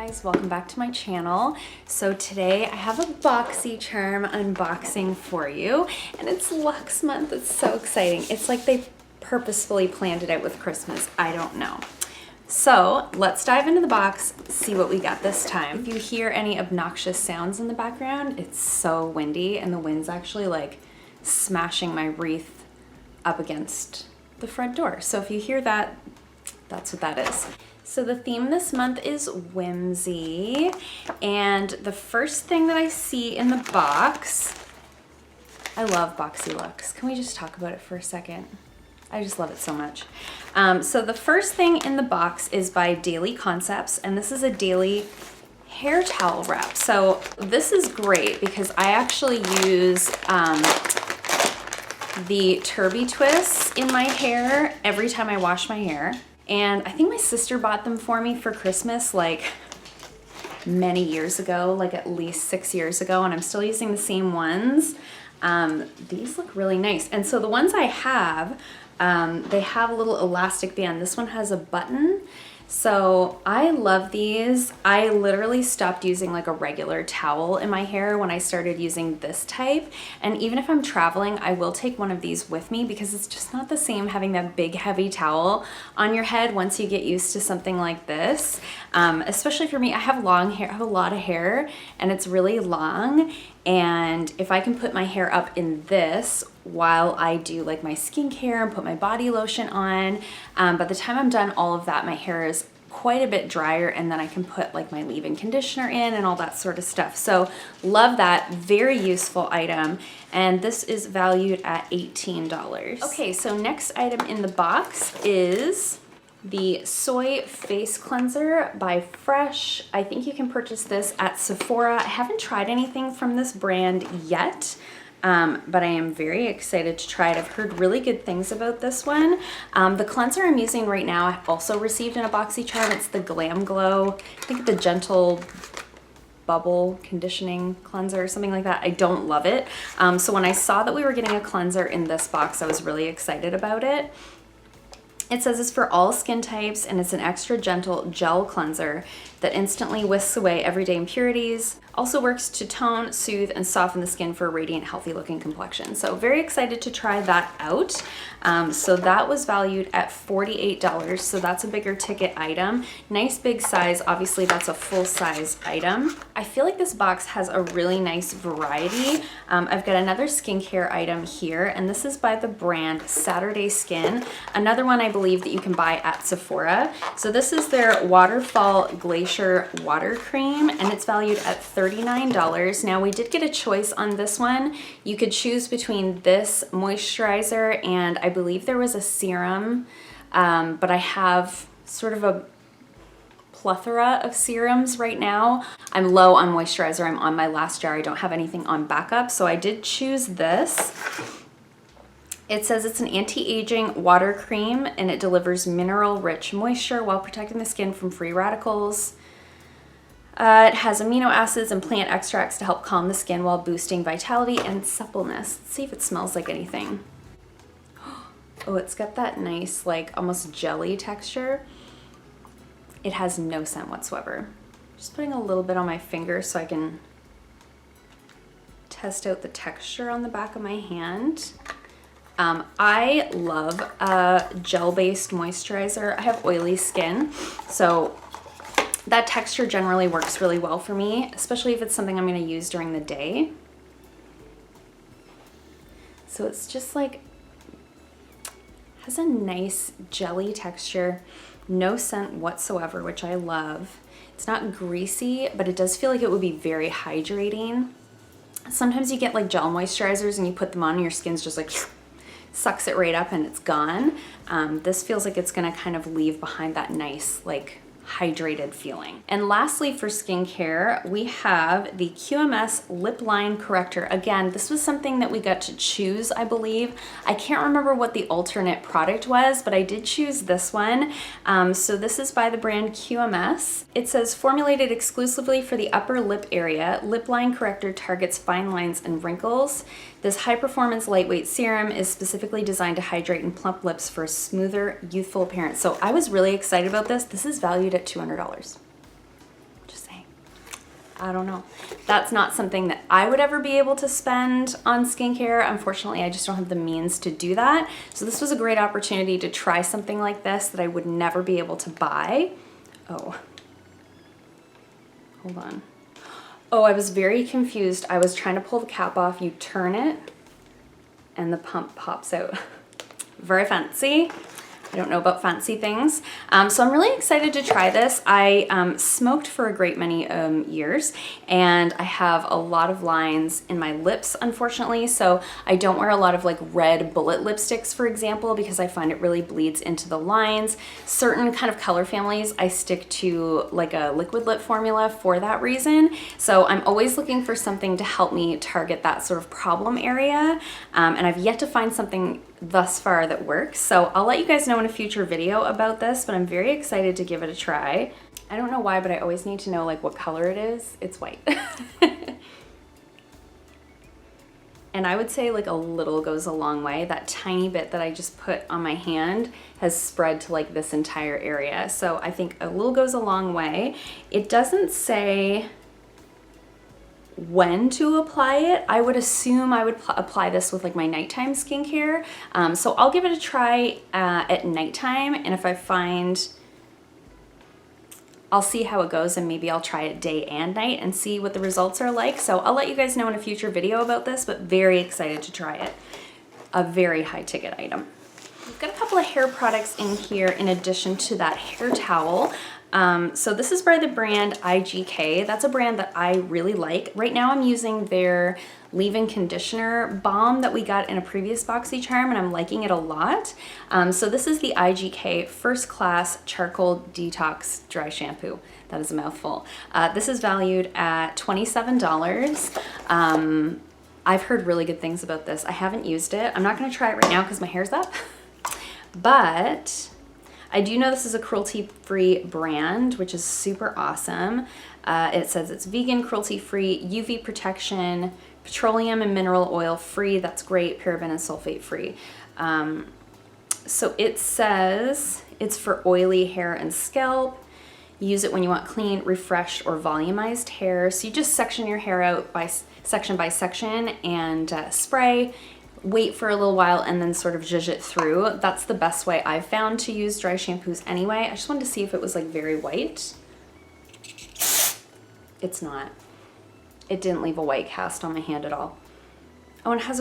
guys, welcome back to my channel. So today I have a Boxycharm unboxing for you, and it's Luxe month. It's so exciting. It's like they purposefully planned it out with Christmas. I don't know. So let's dive into the box, see what we got this time. If you hear any obnoxious sounds in the background, it's so windy and the wind's actually like smashing my wreath up against the front door. So if you hear that, that's what that is. So the theme this month is whimsy, and the first thing that I see in the box, I love Boxy looks. Can we just talk about it for a second? I just love it so much. So the first thing in the box is by Daily Concepts, and this is a daily hair towel wrap. So this is great because I actually use the Turby twists in my hair every time I wash my hair. And I think my sister bought them for me for Christmas like many years ago, like at least 6 years ago, and I'm still using the same ones. These look really nice. And so the ones I have, they have a little elastic band. This one has a button. So I love these. I literally stopped using like a regular towel in my hair when I started using this type. And even if I'm traveling, I will take one of these with me because it's just not the same having that big heavy towel on your head once you get used to something like this. Especially for me, I have long hair, I have a lot of hair and it's really long. And if I can put my hair up in this while I do like my skincare and put my body lotion on, by the time I'm done all of that, my hair is quite a bit drier, and then I can put like my leave-in conditioner in and all that sort of stuff. So love that, very useful item. And this is valued at $18. Okay, so next item in the box is the Soy Face Cleanser by Fresh. I think you can purchase this at Sephora. I haven't tried anything from this brand yet, but I am very excited to try it. I've heard really good things about this one. The cleanser I'm using right now, I also received in a Boxycharm. It's the Glam Glow, I think the Gentle Bubble Conditioning Cleanser or something like that. I don't love it. So when I saw that we were getting a cleanser in this box, I was really excited about it. It says it's for all skin types, and it's an extra gentle gel cleanser that instantly whisks away everyday impurities. Also works to tone, soothe, and soften the skin for a radiant, healthy looking complexion. So very excited to try that out. So that was valued at $48. So that's a bigger ticket item. Nice big size. Obviously that's a full size item. I feel like this box has a really nice variety. I've got another skincare item here, and this is by the brand Saturday Skin. Another one I believe that you can buy at Sephora. So this is their Waterfall Glacier Water Cream, and it's valued at $39. Now we did get a choice on this one. You could choose between this moisturizer and I believe there was a serum, but I have sort of a plethora of serums right now. I'm low on moisturizer. I'm on my last jar. I don't have anything on backup, so I did choose this. It says it's an anti-aging water cream, and it delivers mineral-rich moisture while protecting the skin from free radicals. It has amino acids and plant extracts to help calm the skin while boosting vitality and suppleness. Let's see if it smells like anything. Oh, it's got that nice, like almost jelly texture. It has no scent whatsoever. Just putting a little bit on my finger so I can test out the texture on the back of my hand. I love a gel-based moisturizer. I have oily skin, so that texture generally works really well for me, especially if it's something I'm going to use during the day. So it's just like, has a nice jelly texture, no scent whatsoever, which I love. It's not greasy, but it does feel like it would be very hydrating. Sometimes you get like gel moisturizers and you put them on and your skin's just like sucks it right up and it's gone. This feels like it's gonna kind of leave behind that nice like hydrated feeling. And lastly, for skincare, we have the QMS Lip Line Corrector. Again, this was something that we got to choose, I believe. I can't remember what the alternate product was, but I did choose this one. So this is by the brand QMS. It says, formulated exclusively for the upper lip area, Lip Line Corrector targets fine lines and wrinkles. This high-performance lightweight serum is specifically designed to hydrate and plump lips for a smoother, youthful appearance. So I was really excited about this. This is valued at $200. I don't know. That's not something that I would ever be able to spend on skincare. Unfortunately, I just don't have the means to do that. So this was a great opportunity to try something like this that I would never be able to buy. Oh, hold on. Oh, I was very confused. I was trying to pull the cap off. You turn it and the pump pops out. Very fancy. I don't know about fancy things. So I'm really excited to try this. I smoked for a great many years, and I have a lot of lines in my lips, unfortunately. So I don't wear a lot of like red bullet lipsticks, for example, because I find it really bleeds into the lines. Certain kind of color families, I stick to like a liquid lip formula for that reason. So I'm always looking for something to help me target that sort of problem area. And I've yet to find something thus far that works. So I'll let you guys know in a future video about this, but I'm very excited to give it a try. I don't know why, but I always need to know like what color it is. It's white. And I would say like a little goes a long way. That tiny bit that I just put on my hand has spread to like this entire area. So I think a little goes a long way. It doesn't say when to apply it. I would assume I would apply this with like my nighttime skincare. So I'll give it a try at nighttime, and if I find, I'll see how it goes, and maybe I'll try it day and night and see what the results are like. So I'll let you guys know in a future video about this, but very excited to try it. A very high ticket item. We've got a couple of hair products in here in addition to that hair towel. So this is by the brand IGK. That's a brand that I really like. Right now I'm using their leave-in conditioner balm that we got in a previous Boxycharm, and I'm liking it a lot. So this is the IGK First Class Charcoal Detox Dry Shampoo. That is a mouthful. This is valued at $27. I've heard really good things about this. I haven't used it. I'm not gonna try it right now because my hair's up, but I do know this is a cruelty-free brand, which is super awesome. It says it's vegan, cruelty-free, UV protection, petroleum and mineral oil free. That's great. Paraben and sulfate free. So it says it's for oily hair and scalp. Use it when you want clean, refreshed, or volumized hair. So you just section your hair out by section and spray. Wait for a little while and then sort of zhuzh it through. That's the best way I've found to use dry shampoos anyway. I just wanted to see if it was like very white. It's not. It didn't leave a white cast on my hand at all. Oh, and it has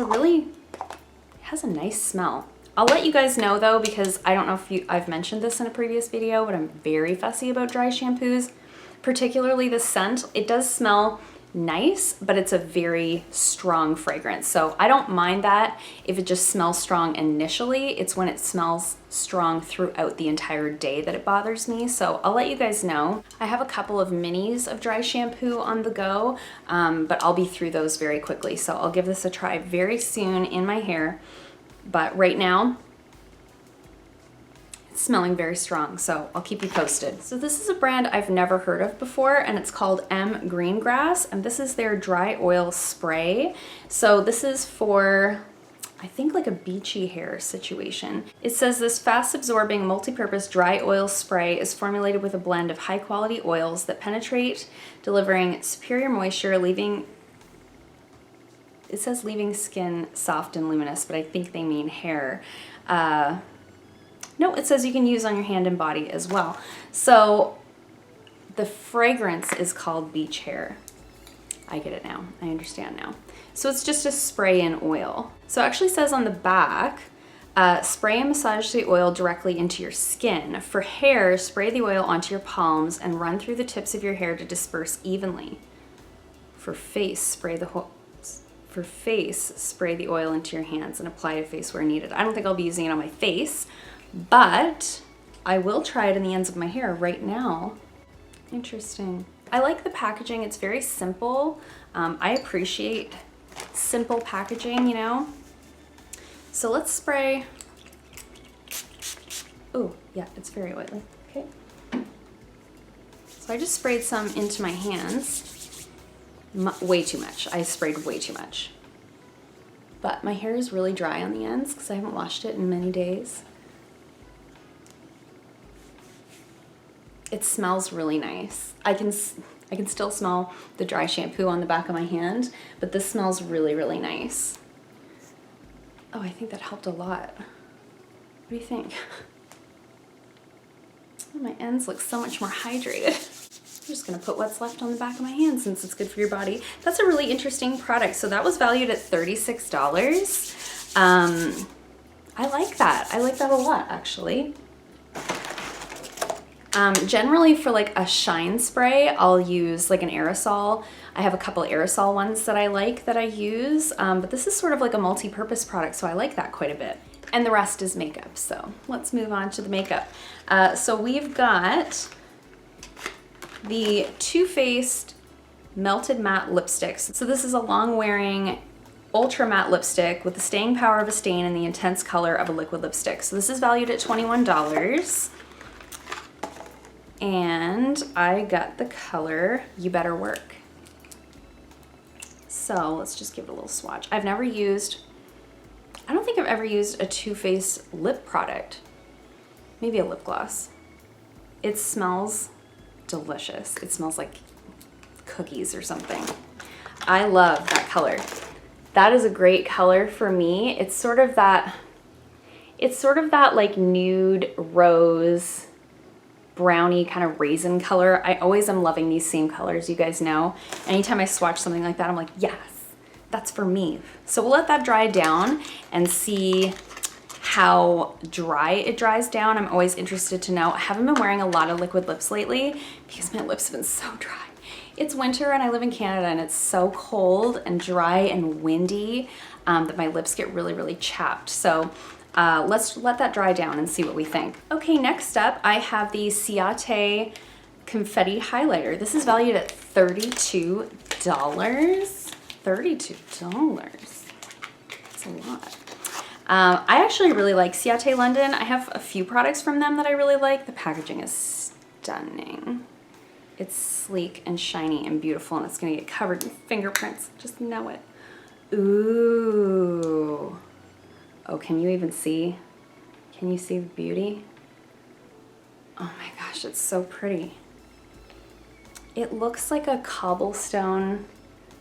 a nice smell. I'll let you guys know though, because I don't know if I've mentioned this in a previous video, but I'm very fussy about dry shampoos, particularly the scent. It does smell nice, but it's a very strong fragrance. So I don't mind that if it just smells strong initially. It's when it smells strong throughout the entire day that it bothers me. So I'll let you guys know. I have a couple of minis of dry shampoo on the go, but I'll be through those very quickly. So I'll give this a try very soon in my hair. But right now, smelling very strong, so I'll keep you posted. So this is a brand I've never heard of before, and it's called M.Greengrass, and this is their dry oil spray. So this is for, I think, like a beachy hair situation. It says this fast absorbing multi-purpose dry oil spray is formulated with a blend of high quality oils that penetrate, delivering superior moisture, it says leaving skin soft and luminous, but I think they mean hair. No, it says you can use on your hand and body as well. So the fragrance is called Beach Hair. I get it now. I understand now. So it's just a spray in oil. So it actually says on the back, spray and massage the oil directly into your skin. For hair, spray the oil onto your palms and run through the tips of your hair to disperse evenly. For face, spray the oil into your hands and apply to face where needed. I don't think I'll be using it on my face, but I will try it in the ends of my hair right now. Interesting. I like the packaging. It's very simple. I appreciate simple packaging, you know? So let's spray. Oh, yeah, it's very oily. Okay. So I just sprayed some into my hands. Way too much. I sprayed way too much. But my hair is really dry on the ends because I haven't washed it in many days. It smells really nice. I can still smell the dry shampoo on the back of my hand, but this smells really, really nice. Oh, I think that helped a lot. What do you think? Oh, my ends look so much more hydrated. I'm just gonna put what's left on the back of my hand since it's good for your body. That's a really interesting product. So that was valued at $36. I like that. I like that a lot, actually. Generally for like a shine spray, I'll use like an aerosol. I have a couple aerosol ones that I like that I use, but this is sort of like a multi-purpose product, so I like that quite a bit. And the rest is makeup, so let's move on to the makeup. So we've got the Too Faced Melted Matte Lipsticks. So this is a long-wearing ultra matte lipstick with the staying power of a stain and the intense color of a liquid lipstick. So this is valued at $21. And I got the color You Better Work. So let's just give it a little swatch. I don't think I've ever used a Too Faced lip product. Maybe a lip gloss. It smells delicious. It smells like cookies or something. I love that color. That is a great color for me. It's sort of that like nude rose brownie kind of raisin color. I always am loving these same colors, you guys know. Anytime I swatch something like that, I'm like, yes, that's for me. So we'll let that dry down and see how dry it dries down. I'm always interested to know. I haven't been wearing a lot of liquid lips lately because my lips have been so dry. It's winter and I live in Canada and it's so cold and dry and windy that my lips get really, really chapped. So let's let that dry down and see what we think. Okay, next up, I have the Ciate Confetti Highlighter. This is valued at $32. $32. That's a lot. I actually really like Ciate London. I have a few products from them that I really like. The packaging is stunning. It's sleek and shiny and beautiful, and it's gonna get covered in fingerprints. Just know it. Ooh. Oh, can you even see? Can you see the beauty? Oh my gosh, it's so pretty. It looks like a cobblestone,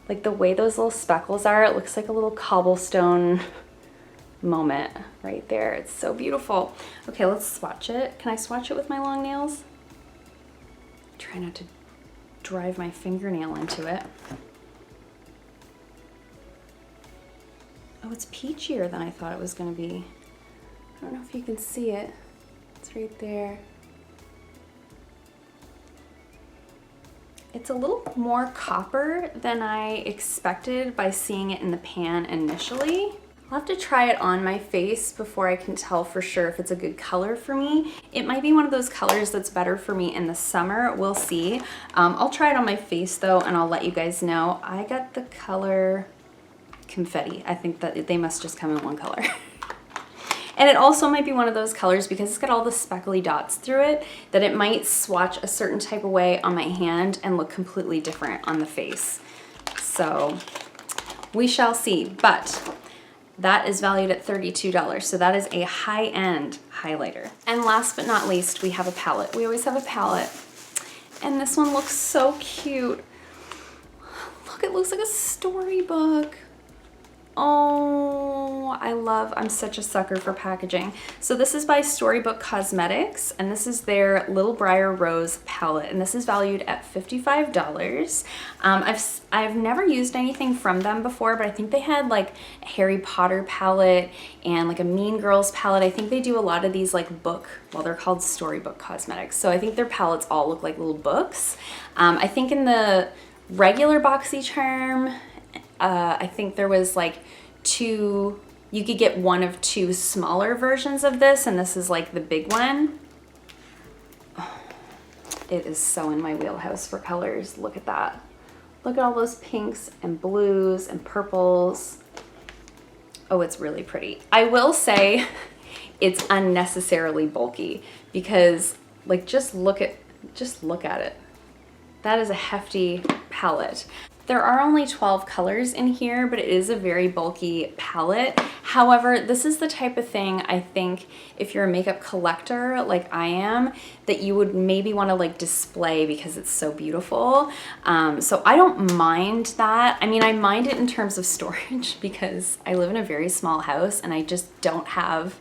like the way those little speckles are, it looks like a little cobblestone moment right there. It's so beautiful. Okay, let's swatch it. Can I swatch it with my long nails? Try not to drive my fingernail into it. Oh, it's peachier than I thought it was going to be. I don't know if you can see it. It's right there. It's a little more copper than I expected by seeing it in the pan initially. I'll have to try it on my face before I can tell for sure if it's a good color for me. It might be one of those colors that's better for me in the summer. We'll see. I'll try it on my face though, and I'll let you guys know. I got the color Confetti. I think that they must just come in one color. And it also might be one of those colors because it's got all the speckly dots through it that it might swatch a certain type of way on my hand and look completely different on the face. So we shall see, but that is valued at $32. So that is a high-end highlighter. And last but not least, we have a palette. We always have a palette. And this one looks so cute. Look, it looks like a storybook. Oh, I'm such a sucker for packaging. So this is by Storybook Cosmetics, and this is their Little Briar Rose palette, and this is valued at $55. I've never used anything from them before, but I think they had like a Harry Potter palette and like a Mean Girls palette. I think they do a lot of these like they're called Storybook Cosmetics. So I think their palettes all look like little books. I think in the regular Boxycharm, I think there was like you could get one of two smaller versions of this, and this is like the big one. Oh, it is so in my wheelhouse for colors. Look at that. Look at all those pinks and blues and purples. Oh, it's really pretty. I will say it's unnecessarily bulky because like just look at it. That is a hefty palette. There are only 12 colors in here, but it is a very bulky palette. However, this is the type of thing I think if you're a makeup collector like I am, that you would maybe want to like display because it's so beautiful. So I don't mind that. I mean, I mind it in terms of storage because I live in a very small house and I just don't have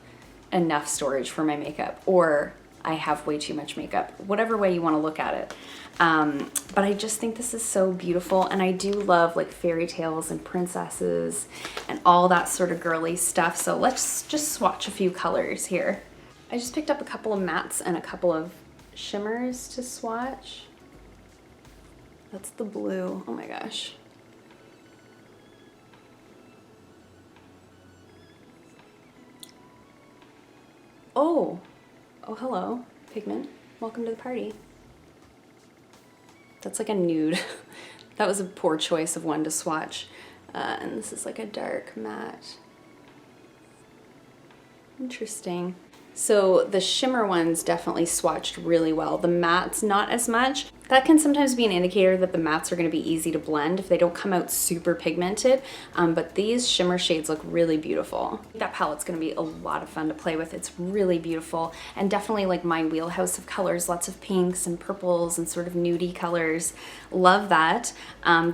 enough storage for my makeup, or I have way too much makeup, whatever way you want to look at it. But I just think this is so beautiful, and I do love like fairy tales and princesses and all that sort of girly stuff. So let's just swatch a few colors here. I just picked up a couple of mattes and a couple of shimmers to swatch. That's the blue. Oh my gosh. Oh, hello, pigment. Welcome to the party. That's like a nude. That was a poor choice of one to swatch. And this is like a dark matte. Interesting. So the shimmer ones definitely swatched really well. The mattes, not as much. That can sometimes be an indicator that the mattes are going to be easy to blend if they don't come out super pigmented. But these shimmer shades look really beautiful. That palette's going to be a lot of fun to play with. It's really beautiful and definitely like my wheelhouse of colors. Lots of pinks and purples and sort of nudie colors. Love that.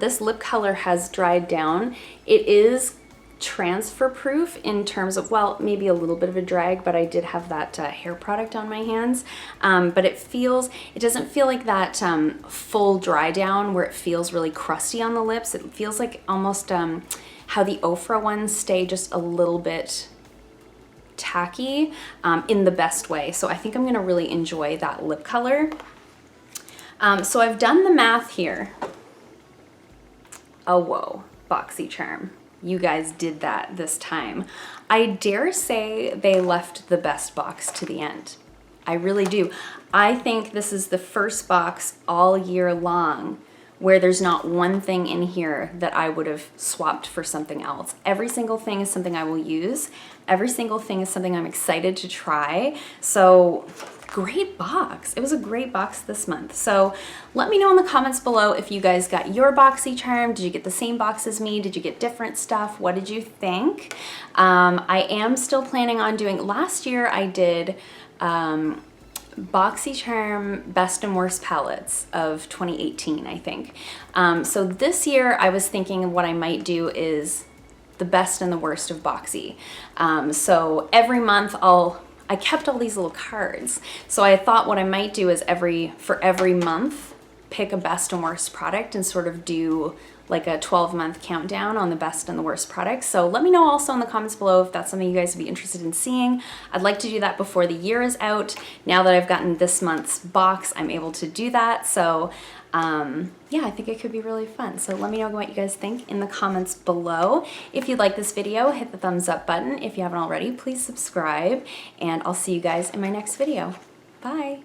This lip color has dried down. It is transfer proof in terms of, well, maybe a little bit of a drag, but I did have that hair product on my hands. But it doesn't feel like that full dry down where it feels really crusty on the lips. It feels like almost how the Ofra ones stay just a little bit tacky in the best way. So I think I'm gonna really enjoy that lip color. So I've done the math here. Oh, whoa, Boxycharm. You guys did that this time. I dare say they left the best box to the end. I really do. I think this is the first box all year long where there's not one thing in here that I would have swapped for something else. Every single thing is something I will use. Every single thing is something I'm excited to try. So great box. It was a great box this month. So let me know in the comments below if you guys got your Boxycharm. Did you get the same box as me? Did you get different stuff? What did you think? I am still planning on doing, last year I did Boxycharm Best and Worst Palettes of 2018, I think. So this year I was thinking what I might do is the best and the worst of Boxy. So every month I kept all these little cards. So I thought what I might do is for every month, pick a best and worst product and sort of do like a 12-month countdown on the best and the worst products. So let me know also in the comments below if that's something you guys would be interested in seeing. I'd like to do that before the year is out. Now that I've gotten this month's box, I'm able to do that. So yeah, I think it could be really fun. So let me know what you guys think in the comments below. If you like this video, hit the thumbs up button. If you haven't already, please subscribe, and I'll see you guys in my next video. Bye.